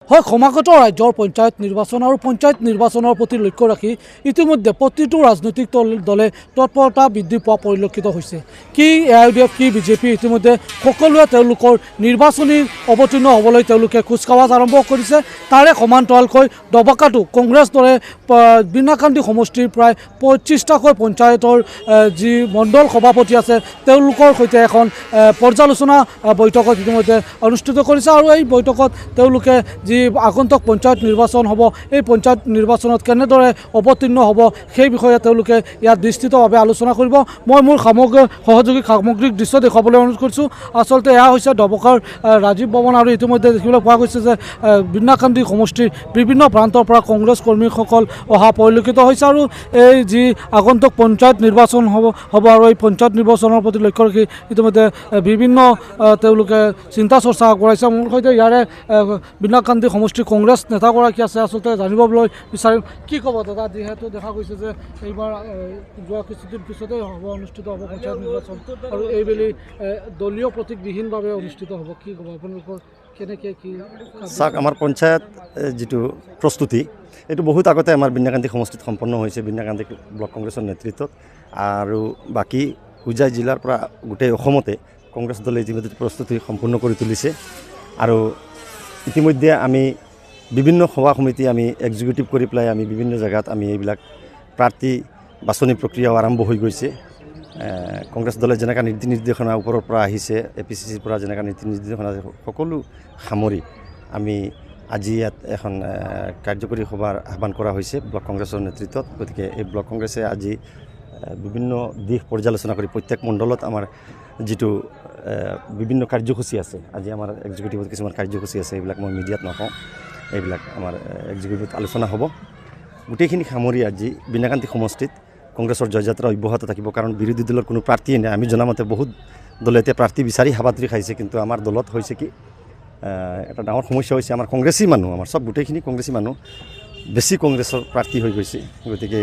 হয়, সমাগত ৰাজ্যৰ পঞ্চায়ত নিৰ্বাচন আৰু পঞ্চায়ত নিৰ্বাচনৰ প্ৰতি লক্ষ্য ৰাখি ইতিমধ্যে প্ৰতিটো ৰাজনৈতিক দলে তৎপৰতা বৃদ্ধি পোৱা পৰিলক্ষিত হৈছে। কি AIUDF কি বিজেপি ইতিমধ্যে সকলোৱে তেওঁলোকৰ নিৰ্বাচনী অৱতীৰ্ণ হ'বলৈ তেওঁলোকে কুচকাৱাজ আৰম্ভ কৰিছে। তাৰে সমান্তৰালকৈ ডবাকাটো কংগ্ৰেছ দলে বীণাকান্দি সমষ্টিৰ প্ৰায় 25টাকৈ পঞ্চায়তৰ যি মণ্ডল সভাপতি আছে তেওঁলোকৰ সৈতে এখন পৰ্যালোচনা বৈঠকত ইতিমধ্যে অনুষ্ঠিত কৰিছে আৰু এই বৈঠকত তেওঁলোকে যি আগন্তুক পঞ্চায়ত নিৰ্বাচন হ'ব এই পঞ্চায়ত নিৰ্বাচনত কেনেদৰে অৱতীৰ্ণ হ'ব সেই বিষয়ে তেওঁলোকে ইয়াত বিস্তৃতভাৱে আলোচনা কৰিব। মই মোৰ সহযোগী সামগ্ৰিক দৃশ্য দেখুৱাবলৈ অনুৰোধ কৰিছোঁ। আচলতে এয়া হৈছে ডবকাৰ ৰাজীৱ ভৱন আৰু ইতিমধ্যে দেখিবলৈ পোৱা গৈছে যে বীণাকান্দি সমষ্টিৰ বিভিন্ন প্ৰান্তৰ পৰা কংগ্ৰেছ কৰ্মীসকল অহা পৰিলক্ষিত হৈছে আৰু এই যি আগন্তুক পঞ্চায়ত নিৰ্বাচন হ'ব আৰু এই পঞ্চায়ত নিৰ্বাচনৰ প্ৰতি লক্ষ্য ৰাখি ইতিমধ্যে বিভিন্ন তেওঁলোকে চিন্তা চৰ্চা আগবঢ়াইছে। মোৰ সৈতে ইয়াৰে বীণাকান্দি সমষ্টিৰ কংগ্ৰেছ নেতাগৰাকী আছে, আচলতে জানিবলৈ বিচাৰিম কি ক'ব দাদা, যিহেতু দেখা গৈছে যে এইবাৰ যোৱা কিছুদিন পিছতে অনুষ্ঠিত হ'ব পঞ্চায়ত নিৰ্বাচন আৰু এইবেলি দলীয় প্ৰতীকবিহীনভাৱে অনুষ্ঠিত হ'ব, কি ক'ব আপোনালোকৰ কেনেকৈ কি? চাওক, আমাৰ পঞ্চায়ত যিটো প্ৰস্তুতি এইটো বহুত আগতে আমাৰ বীণাকান্দি সমষ্টিত সম্পন্ন হৈছে বীণাকান্দি ব্লক কংগ্ৰেছৰ নেতৃত্বত আৰু বাকী হোজাই জিলাৰ পৰা গোটেই অসমতে কংগ্ৰেছ দলে ইতিমধ্যে প্ৰস্তুতি সম্পূৰ্ণ কৰি তুলিছে আৰু ইতিমধ্যে আমি বিভিন্ন সভা সমিতি আমি এক্সিকিউটিভ কৰি পেলাই আমি বিভিন্ন জেগাত আমি এইবিলাক প্ৰাৰ্থী বাছনি প্ৰক্ৰিয়াও আৰম্ভ হৈ গৈছে। কংগ্ৰেছ দলে যেনেকৈ নীতি নিৰ্দেশনা ওপৰৰ পৰা আহিছে APCCৰ পৰা যেনেকৈ নীতি নিৰ্দেশনা সকলো সামৰি আমি আজি ইয়াত এখন কাৰ্যকৰী সভাৰ আহ্বান কৰা হৈছে ব্লক কংগ্ৰেছৰ নেতৃত্বত। গতিকে এই ব্লক কংগ্ৰেছে আজি বিভিন্ন দিশ পৰ্যালোচনা কৰি প্ৰত্যেক মণ্ডলত আমাৰ যিটো বিভিন্ন কাৰ্যসূচী আছে, আজি আমাৰ এক্সিকিউটিভত কিছুমান কাৰ্যসূচী আছে, এইবিলাক মই মিডিয়াত নকওঁ, এইবিলাক আমাৰ এক্সিকিউটিভত আলোচনা হ'ব। গোটেইখিনি সামৰি আজি বীণাকান্দি সমষ্টিত কংগ্ৰেছৰ জয়যাত্ৰা অব্যাহত থাকিব, কাৰণ বিৰোধী দলৰ কোনো প্ৰাৰ্থীয়ে নাই। আমি জনামতে বহুত দলে এতিয়া প্ৰাৰ্থী বিচাৰি হাবাথুৰি খাইছে, কিন্তু আমাৰ দলত হৈছে কি এটা ডাঙৰ সমস্যা হৈছে আমাৰ কংগ্ৰেছী মানুহ, আমাৰ চব গোটেইখিনি কংগ্ৰেছী মানুহ বেছি কংগ্ৰেছৰ প্ৰাৰ্থী হৈ গৈছে। গতিকে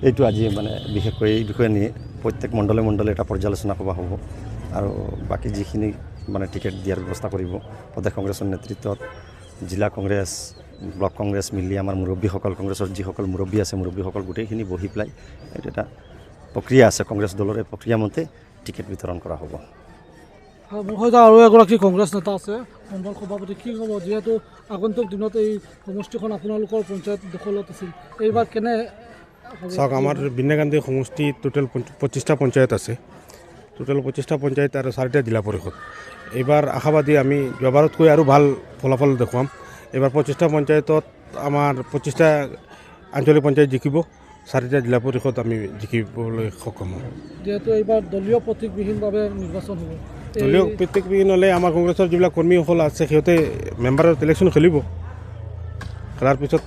এইটো আজি মানে বিশেষকৈ এই বিষয়ে নিয়ে প্ৰত্যেক মণ্ডলে মণ্ডলে এটা পৰ্যালোচনা সভা হ'ব আৰু বাকী যিখিনি মানে টিকেট দিয়াৰ ব্যৱস্থা কৰিব প্ৰদেশ কংগ্ৰেছৰ নেতৃত্বত জিলা কংগ্ৰেছ ব্লক কংগ্ৰেছ মিলি আমাৰ মুৰব্বীসকল কংগ্ৰেছৰ যিসকল মুৰব্বী আছে মুৰব্বীসকল গোটেইখিনি বহি পেলাই এইটো এটা প্ৰক্ৰিয়া আছে কংগ্ৰেছ দলৰ, এই প্ৰক্ৰিয়া মতে টিকেট বিতৰণ কৰা হ'ব। মোৰ সৈতে আৰু এগৰাকী কংগ্ৰেছ নেতা আছে মণ্ডল সভাপতি, কি হ'ব যিহেতু আগন্তুক দিনত এই সমষ্টিখন আপোনালোকৰ পঞ্চায়ত দখলত আছিল, এইবাৰ কেনে? চাওক, আমাৰ বীণাকান্দি সমষ্টি টোটেল 25টা পঞ্চায়ত আছে, টোটেল 25টা পঞ্চায়ত আৰু 4টা জিলা পৰিষদ। এইবাৰ আশাবাদী আমি যোৱাবাৰতকৈ আৰু ভাল ফলাফল দেখুৱাম। এইবাৰ 25টা পঞ্চায়তত আমাৰ 25টা আঞ্চলিক পঞ্চায়ত জিকিব, 4টা জিলা পৰিষদ আমি জিকিবলৈ সক্ষম হ'ম। যিহেতু এইবাৰ দলীয় প্ৰতীকবিহীনভাৱে নিৰ্বাচন হ'ব, দলীয় প্ৰতীকবিহীন হ'লে আমাৰ কংগ্ৰেছৰ যিবিলাক কৰ্মীসকল আছে সিহঁতে মেম্বাৰৰ ইলেকশ্যন খেলিব, খেলাৰ পিছত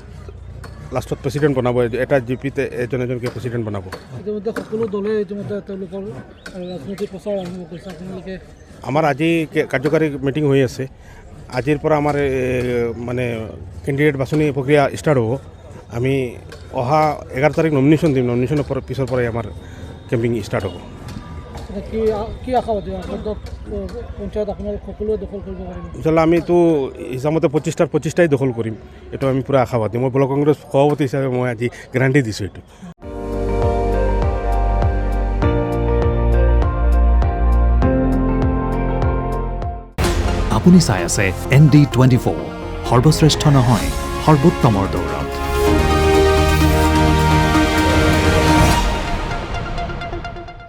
লাষ্টত প্ৰেচিডেণ্ট বনাব, এটা জিপিতে এজন এজনকৈ প্ৰেচিডেণ্ট বনাব। ইতিমধ্যে সকলো দলে ইতিমধ্যে তেওঁলোকৰ ৰাজনৈতিক প্ৰচাৰ আৰম্ভ কৰিছে। আপোনালোকে আমাৰ আজি কাৰ্যকাৰী মিটিং হৈ আছে, আজিৰ পৰা আমাৰ মানে কেণ্ডিডেট বাছনি প্ৰক্ৰিয়া ষ্টাৰ্ট হ'ব। আমি অহা 11 তাৰিখ নমিনেশ্যন দিম, নমিনেশ্যনৰ পিছৰ পৰাই আমাৰ কেম্পিং ষ্টাৰ্ট হ'ব। কি আশাবাদী পঞ্চায়ত আপোনালোক সকলোৱে দখল কৰিব পাৰিব? ইনশাল্লাহ আমিতো হিচাপমতে 25টাই দখল কৰিম, এইটো আমি পূৰা আশাবাদী। মই ব্লক কংগ্ৰেছ সভাপতি হিচাপে মই আজি গেৰাণ্টি দিছোঁ এইটো। আপুনি চাই আছে ND24, সৰ্বশ্ৰেষ্ঠ নহয় সৰ্বোত্তমৰ দৌৰত।